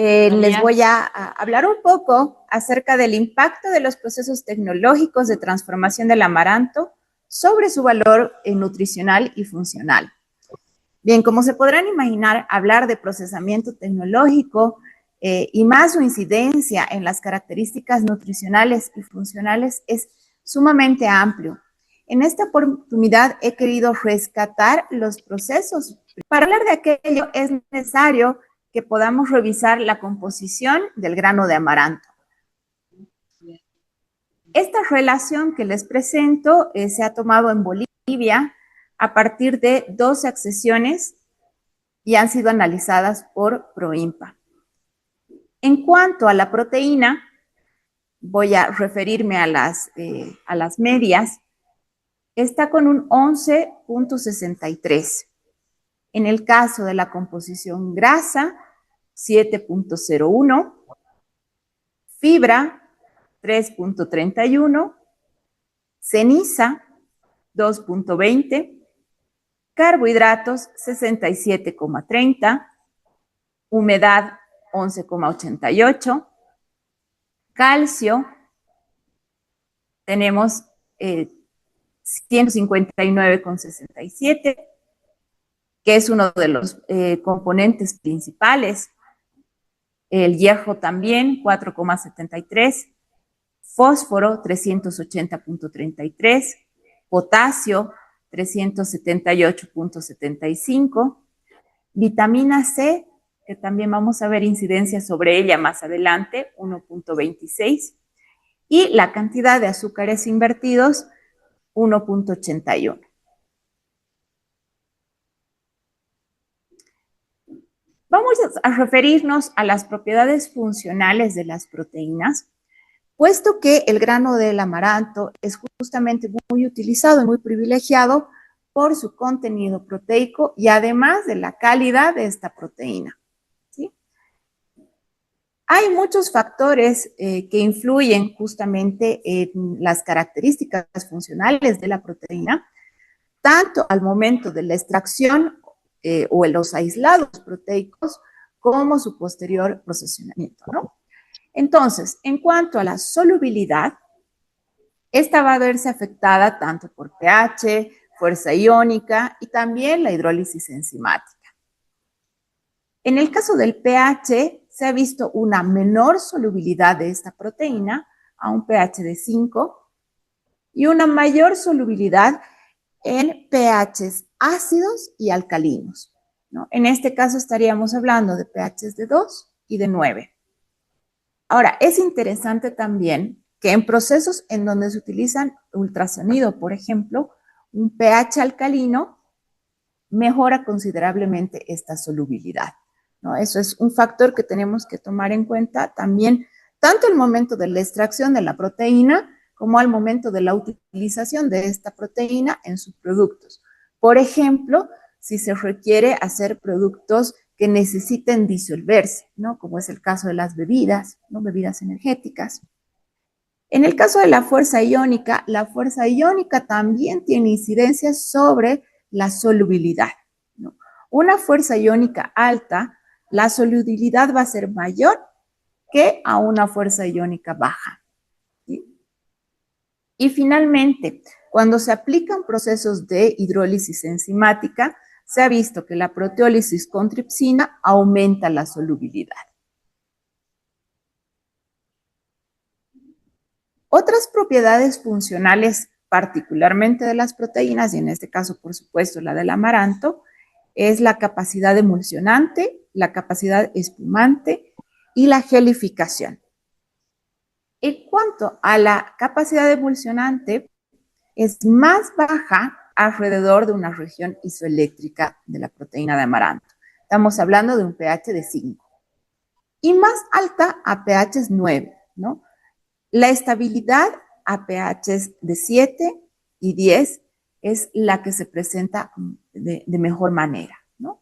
Les voy a hablar un poco acerca del impacto de los procesos tecnológicos de transformación del amaranto sobre su valor nutricional y funcional. Bien, como se podrán imaginar, hablar de procesamiento tecnológico y más su incidencia en las características nutricionales y funcionales es sumamente amplio. En esta oportunidad he querido rescatar los procesos. Para hablar de aquello es necesario que podamos revisar la composición del grano de amaranto. Esta relación que les presento se ha tomado en Bolivia a partir de 12 accesiones y han sido analizadas por PROINPA. En cuanto a la proteína, voy a referirme a las medias, está con un 11.63. En el caso de la composición grasa, 7.01, fibra, 3.31, ceniza, 2.20, carbohidratos, 67.30, humedad, 11.88, calcio, tenemos 159.67, que es uno de los componentes principales. El hierro también, 4.73, fósforo, 380.33, potasio, 378.75, vitamina C, que también vamos a ver incidencia sobre ella más adelante, 1.26, y la cantidad de azúcares invertidos, 1.81. Vamos a referirnos a las propiedades funcionales de las proteínas, puesto que el grano del amaranto es justamente muy utilizado y muy privilegiado por su contenido proteico y además de la calidad de esta proteína. ¿Sí? Hay muchos factores que influyen justamente en las características funcionales de la proteína, tanto al momento de la extracción o en los aislados proteicos, como su posterior procesamiento, ¿no? Entonces, en cuanto a la solubilidad, esta va a verse afectada tanto por pH, fuerza iónica y también la hidrólisis enzimática. En el caso del pH, se ha visto una menor solubilidad de esta proteína a un pH de 5 y una mayor solubilidad en pHs ácidos y alcalinos, ¿no? En este caso estaríamos hablando de pHs de 2 y de 9. Ahora, es interesante también que en procesos en donde se utilizan ultrasonido, por ejemplo, un pH alcalino mejora considerablemente esta solubilidad, ¿no? Eso es un factor que tenemos que tomar en cuenta también, tanto al momento de la extracción de la proteína como al momento de la utilización de esta proteína en sus productos. Por ejemplo, si se requiere hacer productos que necesiten disolverse, ¿no? Como es el caso de las bebidas, ¿no? Bebidas energéticas. En el caso de la fuerza iónica también tiene incidencia sobre la solubilidad, ¿no? Una fuerza iónica alta, la solubilidad va a ser mayor que a una fuerza iónica baja. ¿Sí? Y finalmente, cuando se aplican procesos de hidrólisis enzimática, se ha visto que la proteólisis con tripsina aumenta la solubilidad. Otras propiedades funcionales, particularmente de las proteínas, y en este caso, por supuesto, la del amaranto, es la capacidad emulsionante, la capacidad espumante y la gelificación. En cuanto a la capacidad emulsionante, es más baja alrededor de una región isoeléctrica de la proteína de amaranto. Estamos hablando de un pH de 5. Y más alta a pHs 9, ¿no? La estabilidad a pHs de 7 y 10 es la que se presenta de mejor manera, ¿no?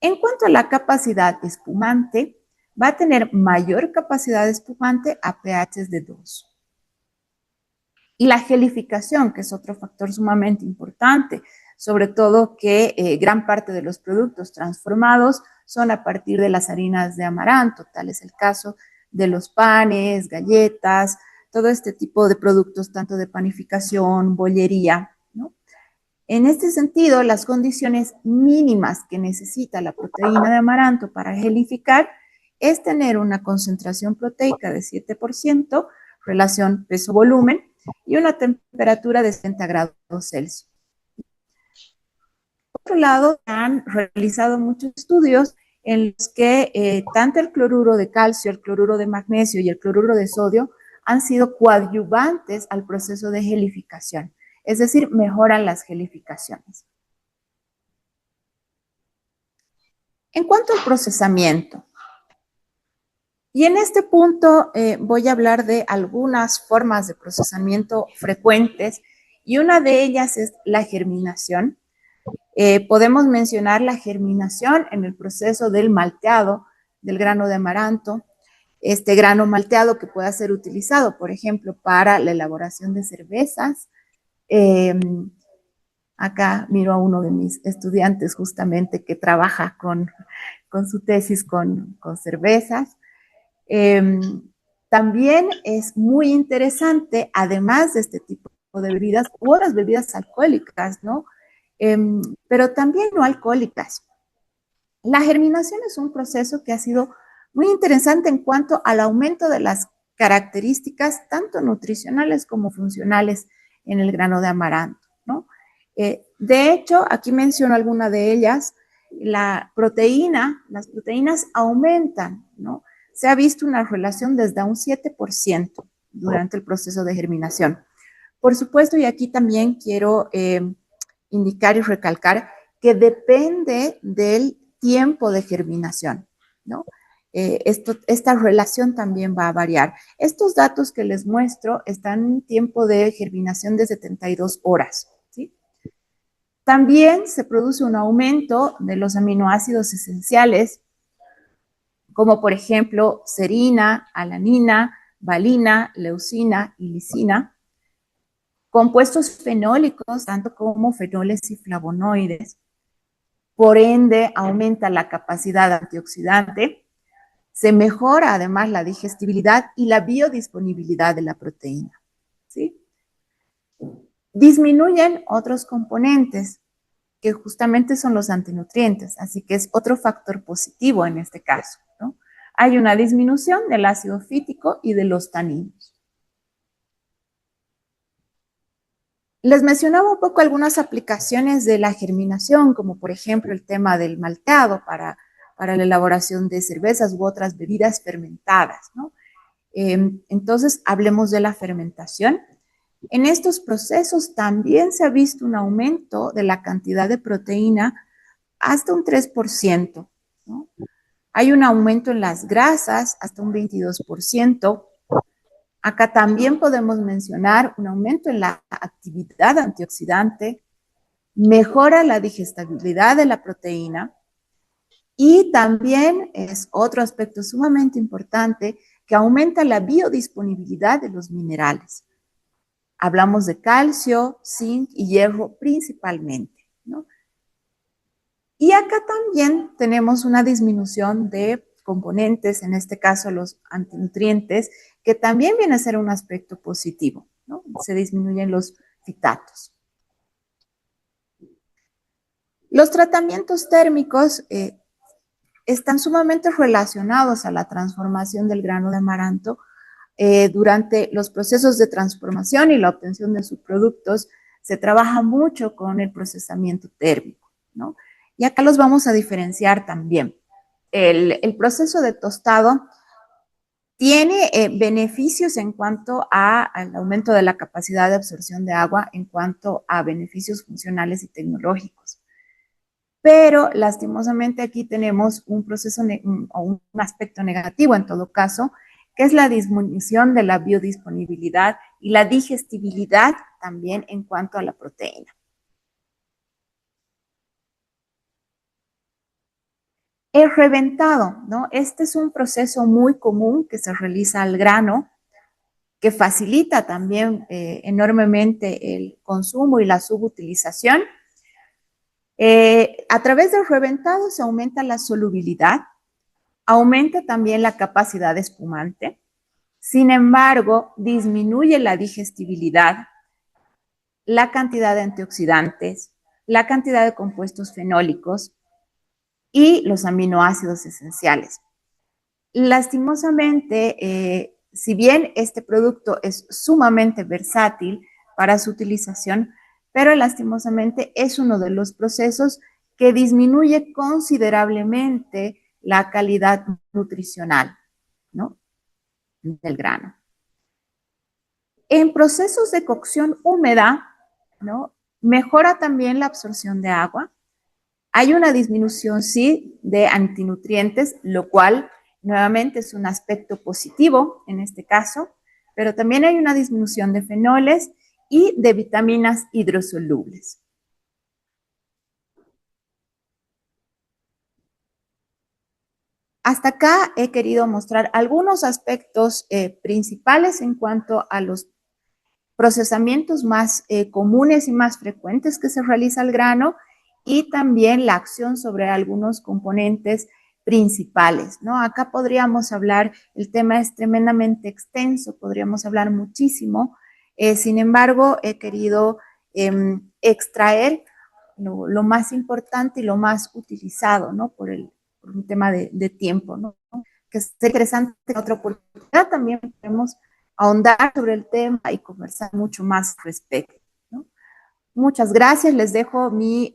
En cuanto a la capacidad espumante, va a tener mayor capacidad espumante a pHs de 2. Y la gelificación, que es otro factor sumamente importante, sobre todo que gran parte de los productos transformados son a partir de las harinas de amaranto, tal es el caso de los panes, galletas, todo este tipo de productos, tanto de panificación, bollería, ¿no? En este sentido, las condiciones mínimas que necesita la proteína de amaranto para gelificar es tener una concentración proteica de 7%, relación peso-volumen, y una temperatura de 60 grados Celsius. Por otro lado, han realizado muchos estudios en los que tanto el cloruro de calcio, el cloruro de magnesio y el cloruro de sodio han sido coadyuvantes al proceso de gelificación, es decir, mejoran las gelificaciones. En cuanto al procesamiento, y en este punto voy a hablar de algunas formas de procesamiento frecuentes, y una de ellas es la germinación. Podemos mencionar la germinación en el proceso del malteado del grano de amaranto, este grano malteado que pueda ser utilizado, por ejemplo, para la elaboración de cervezas. Acá miro a uno de mis estudiantes justamente que trabaja con su tesis con cervezas. También es muy interesante, además de este tipo de bebidas, u otras bebidas alcohólicas, ¿no? Pero también no alcohólicas. La germinación es un proceso que ha sido muy interesante en cuanto al aumento de las características tanto nutricionales como funcionales en el grano de amaranto, ¿no? De hecho, aquí menciono alguna de ellas. Las proteínas aumentan, ¿no? Se ha visto una relación desde un 7% durante el proceso de germinación. Por supuesto, y aquí también quiero indicar y recalcar que depende del tiempo de germinación, ¿no? Esta relación también va a variar. Estos datos que les muestro están en un tiempo de germinación de 72 horas, ¿sí? También se produce un aumento de los aminoácidos esenciales, como por ejemplo serina, alanina, valina, leucina y lisina, compuestos fenólicos, tanto como fenoles y flavonoides. Por ende, aumenta la capacidad antioxidante, se mejora además la digestibilidad y la biodisponibilidad de la proteína, ¿sí? Disminuyen otros componentes, que justamente son los antinutrientes, así que es otro factor positivo en este caso, ¿no? Hay una disminución del ácido fítico y de los taninos. Les mencionaba un poco algunas aplicaciones de la germinación, como por ejemplo el tema del malteado para la elaboración de cervezas u otras bebidas fermentadas, ¿no? Entonces, hablemos de la fermentación. En estos procesos también se ha visto un aumento de la cantidad de proteína hasta un 3%, ¿no? Hay un aumento en las grasas hasta un 22%. Acá también podemos mencionar un aumento en la actividad antioxidante, mejora la digestibilidad de la proteína y también es otro aspecto sumamente importante que aumenta la biodisponibilidad de los minerales. Hablamos de calcio, zinc y hierro principalmente, ¿no? Y acá también tenemos una disminución de componentes, en este caso los antinutrientes, que también viene a ser un aspecto positivo, ¿no? Se disminuyen los fitatos. Los tratamientos térmicos están sumamente relacionados a la transformación del grano de amaranto. Durante los procesos de transformación y la obtención de subproductos se trabaja mucho con el procesamiento térmico, ¿no? Y acá los vamos a diferenciar también. El proceso de tostado tiene beneficios en cuanto al aumento de la capacidad de absorción de agua, en cuanto a beneficios funcionales y tecnológicos. Pero lastimosamente aquí tenemos un proceso o un aspecto negativo en todo caso, que es la disminución de la biodisponibilidad y la digestibilidad también en cuanto a la proteína. El reventado, ¿no? Este es un proceso muy común que se realiza al grano, que facilita también enormemente el consumo y la subutilización. A través del reventado se aumenta la solubilidad, aumenta también la capacidad espumante. Sin embargo, disminuye la digestibilidad, la cantidad de antioxidantes, la cantidad de compuestos fenólicos y los aminoácidos esenciales. Lastimosamente, si bien este producto es sumamente versátil para su utilización, pero lastimosamente es uno de los procesos que disminuye considerablemente la calidad nutricional, ¿no?, del grano. En procesos de cocción húmeda, ¿no?, mejora también la absorción de agua. Hay una disminución, sí, de antinutrientes, lo cual nuevamente es un aspecto positivo en este caso, pero también hay una disminución de fenoles y de vitaminas hidrosolubles. Hasta acá he querido mostrar algunos aspectos principales en cuanto a los procesamientos más comunes y más frecuentes que se realiza el grano y también la acción sobre algunos componentes principales, ¿no? Acá podríamos hablar, el tema es tremendamente extenso, podríamos hablar muchísimo, sin embargo, he querido extraer lo más importante y lo más utilizado, ¿no? Por un tema de tiempo, ¿no? Que es interesante en otra oportunidad también podemos ahondar sobre el tema y conversar mucho más al respecto, ¿no? Muchas gracias, les dejo mi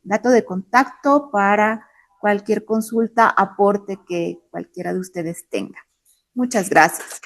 dato de contacto para cualquier consulta, aporte que cualquiera de ustedes tenga. Muchas gracias.